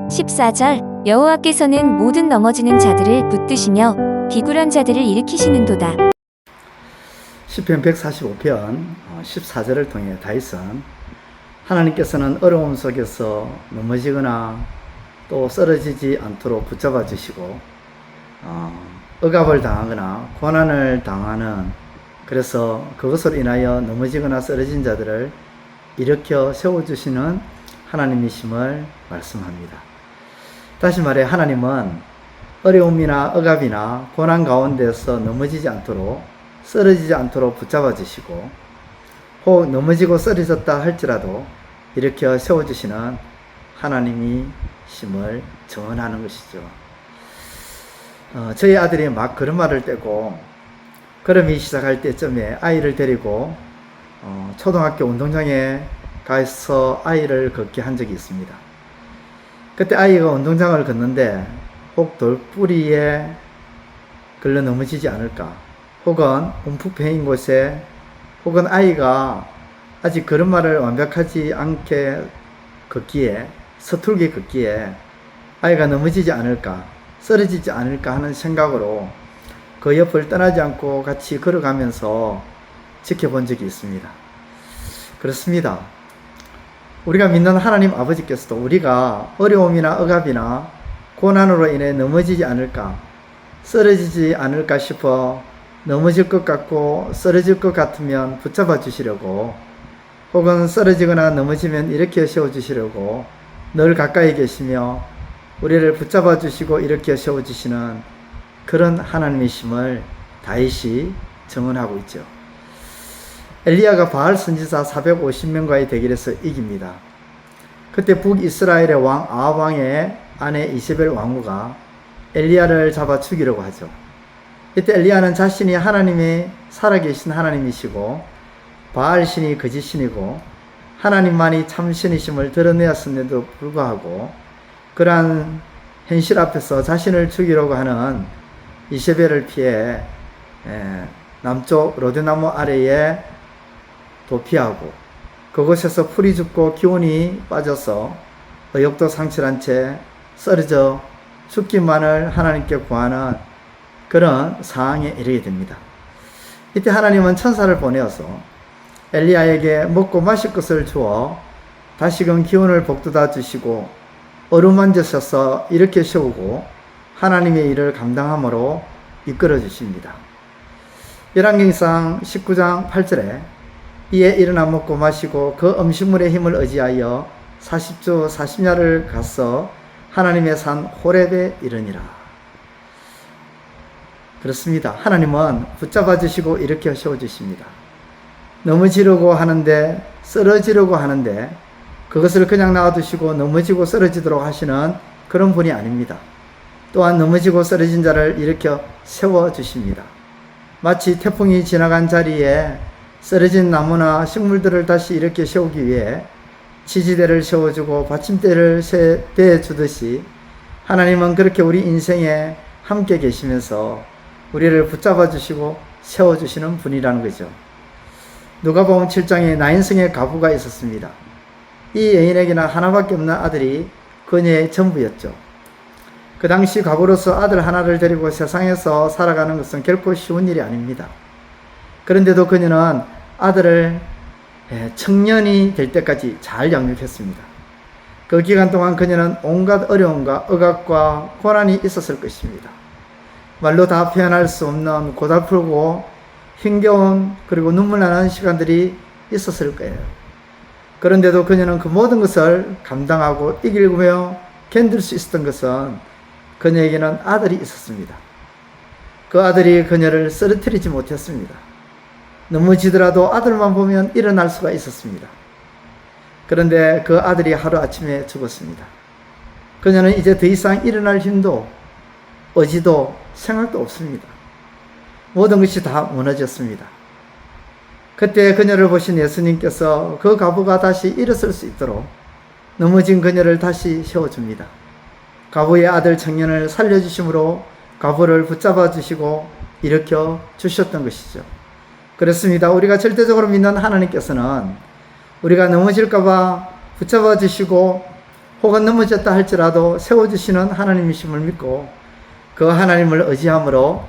14절 여호와께서는 모든 넘어지는 자들을 붙드시며 비굴한 자들을 일으키시는도다. 시편 145편 14절을 통해 다윗은 하나님께서는 어려움 속에서 넘어지거나 또 쓰러지지 않도록 붙잡아 주시고 억압을 당하거나 고난을 당하는, 그래서 그것으로 인하여 넘어지거나 쓰러진 자들을 일으켜 세워주시는 하나님이심을 말씀합니다. 다시 말해 하나님은 어려움이나 억압이나 고난 가운데서 넘어지지 않도록, 쓰러지지 않도록 붙잡아 주시고, 혹 넘어지고 쓰러졌다 할지라도 일으켜 세워주시는 하나님이심을 전하는 것이죠. 저희 아들이 막 걸음마를 떼고 걸음이 시작할 때쯤에 아이를 데리고 초등학교 운동장에 가서 아이를 걷게 한 적이 있습니다. 그때 아이가 운동장을 걷는데 혹 돌뿌리에 걸려 넘어지지 않을까, 혹은 움푹 패인 곳에, 혹은 아이가 아직 걸음마를 완벽하지 않게 걷기에, 서툴게 걷기에 아이가 넘어지지 않을까, 쓰러지지 않을까 하는 생각으로 그 옆을 떠나지 않고 같이 걸어가면서 지켜본 적이 있습니다. 그렇습니다. 우리가 믿는 하나님 아버지께서도 우리가 어려움이나 억압이나 고난으로 인해 넘어지지 않을까, 쓰러지지 않을까 싶어 넘어질 것 같고 쓰러질 것 같으면 붙잡아 주시려고, 혹은 쓰러지거나 넘어지면 일으켜 세워 주시려고 늘 가까이 계시며 우리를 붙잡아 주시고 일으켜 세워 주시는 그런 하나님이심을 다윗이 증언하고 있죠. 엘리야가 바알 선지자 450명과의 대결에서 이깁니다. 그때 북이스라엘의 왕 아합 왕의 아내 이세벨 왕후가 엘리야를 잡아 죽이려고 하죠. 이때 엘리야는 자신이 하나님이 살아계신 하나님이시고 바알 신이 거짓 신이고 하나님만이 참 신이심을 드러내었음에도 불구하고 그러한 현실 앞에서 자신을 죽이려고 하는 이세벨을 피해 남쪽 로데나무 아래에 도피하고 그곳에서 풀이 죽고 기운이 빠져서 의욕도 상실한 채 쓰러져 죽기만을 하나님께 구하는 그런 상황에 이르게 됩니다. 이때 하나님은 천사를 보내어서 엘리야에게 먹고 마실 것을 주어 다시금 기운을 북돋아 주시고 어루만지셔서 일으켜 세우고 하나님의 일을 감당함으로 이끌어 주십니다. 열왕기상 19장 8절에 이에 일어나 먹고 마시고 그 음식물의 힘을 의지하여 40주 40야를 가서 하나님의 산 호렙에 이르니라. 그렇습니다. 하나님은 붙잡아 주시고 일으켜 세워 주십니다. 넘어지려고 하는데, 쓰러지려고 하는데 그것을 그냥 놔두시고 넘어지고 쓰러지도록 하시는 그런 분이 아닙니다. 또한 넘어지고 쓰러진 자를 일으켜 세워 주십니다. 마치 태풍이 지나간 자리에 쓰러진 나무나 식물들을 다시 일으켜 세우기 위해 지지대를 세워주고 받침대를 대주듯이 하나님은 그렇게 우리 인생에 함께 계시면서 우리를 붙잡아 주시고 세워주시는 분이라는 거죠. 누가복음 7장에 나인성의 과부가 있었습니다. 이 여인에게는 하나밖에 없는 아들이 그녀의 전부였죠. 그 당시 과부로서 아들 하나를 데리고 세상에서 살아가는 것은 결코 쉬운 일이 아닙니다. 그런데도 그녀는 아들을 청년이 될 때까지 잘 양육했습니다. 그 기간 동안 그녀는 온갖 어려움과 억압과 고난이 있었을 것입니다. 말로 다 표현할 수 없는 고달프고 힘겨운 그리고 눈물 나는 시간들이 있었을 거예요. 그런데도 그녀는 그 모든 것을 감당하고 이기며 견딜 수 있었던 것은 그녀에게는 아들이 있었습니다. 그 아들이 그녀를 쓰러뜨리지 못했습니다. 넘어지더라도 아들만 보면 일어날 수가 있었습니다. 그런데 그 아들이 하루아침에 죽었습니다. 그녀는 이제 더 이상 일어날 힘도 의지도 생각도 없습니다. 모든 것이 다 무너졌습니다. 그때 그녀를 보신 예수님께서 그 과부가 다시 일어설 수 있도록 넘어진 그녀를 다시 세워줍니다. 과부의 아들 청년을 살려주심으로 과부를 붙잡아 주시고 일으켜 주셨던 것이죠. 그렇습니다. 우리가 절대적으로 믿는 하나님께서는 우리가 넘어질까봐 붙잡아 주시고 혹은 넘어졌다 할지라도 세워주시는 하나님이심을 믿고 그 하나님을 의지함으로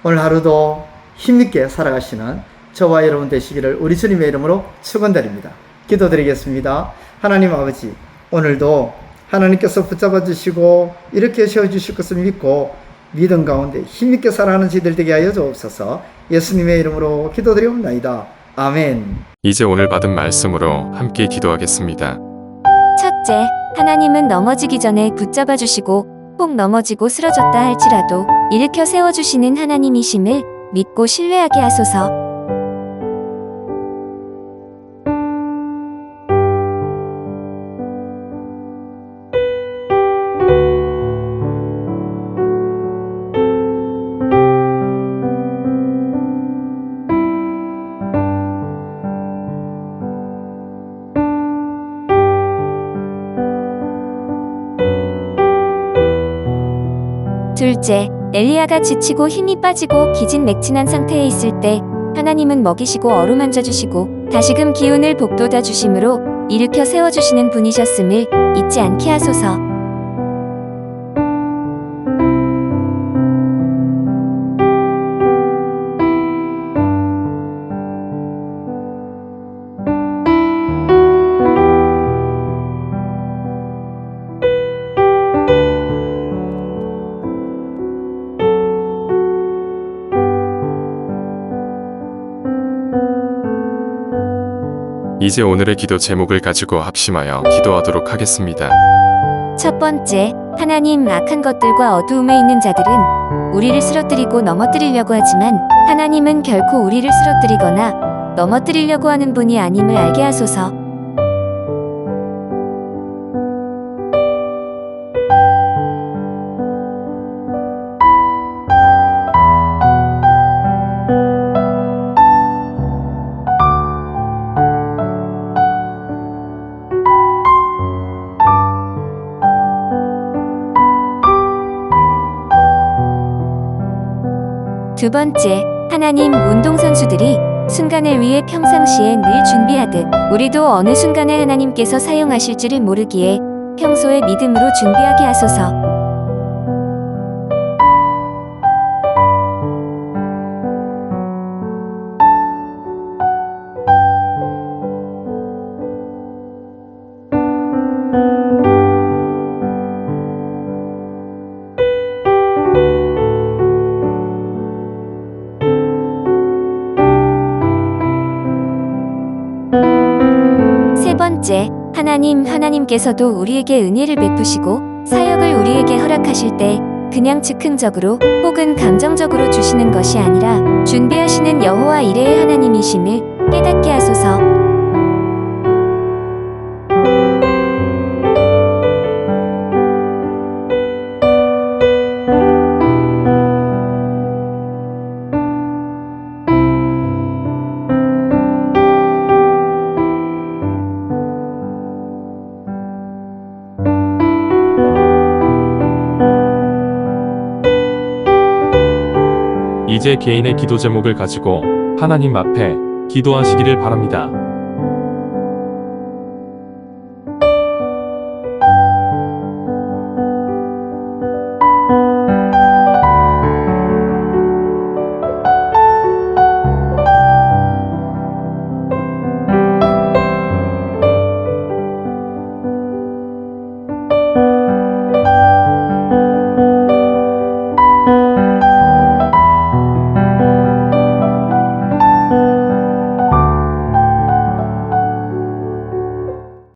오늘 하루도 힘있게 살아가시는 저와 여러분 되시기를 우리 주님의 이름으로 축원드립니다. 기도드리겠습니다. 하나님 아버지, 오늘도 하나님께서 붙잡아 주시고 이렇게 세워주실 것을 믿고 믿음 가운데 힘있게 살아가는 저희들 되게 하여 주옵소서. 예수님의 이름으로 기도드리옵나이다. 아멘. 이제 오늘 받은 말씀으로 함께 기도하겠습니다. 첫째, 하나님은 넘어지기 전에 붙잡아 주시고 혹 넘어지고 쓰러졌다 할지라도 일으켜 세워주시는 하나님이심을 믿고 신뢰하게 하소서. 둘째, 엘리야가 지치고 힘이 빠지고 기진맥진한 상태에 있을 때 하나님은 먹이시고 어루만져 주시고 다시금 기운을 북돋아 주심으로 일으켜 세워주시는 분이셨음을 잊지 않게 하소서. 이제 오늘의 기도 제목을 가지고 합심하여 기도하도록 하겠습니다. 첫 번째, 하나님, 악한 것들과 어두움에 있는 자들은 우리를 쓰러뜨리고 넘어뜨리려고 하지만 하나님은 결코 우리를 쓰러뜨리거나 넘어뜨리려고 하는 분이 아님을 알게 하소서. 두 번째, 하나님, 운동선수들이 순간을 위해 평상시에 늘 준비하듯 우리도 어느 순간에 하나님께서 사용하실 줄을 모르기에 평소에 믿음으로 준비하게 하소서. 세 번째, 하나님, 하나님께서도 우리에게 은혜를 베푸시고 사역을 우리에게 허락하실 때 그냥 즉흥적으로 혹은 감정적으로 주시는 것이 아니라 준비하시는 여호와 이레의 하나님이심을 깨닫게 하소서. 이제 개인의 기도 제목을 가지고 하나님 앞에 기도하시기를 바랍니다.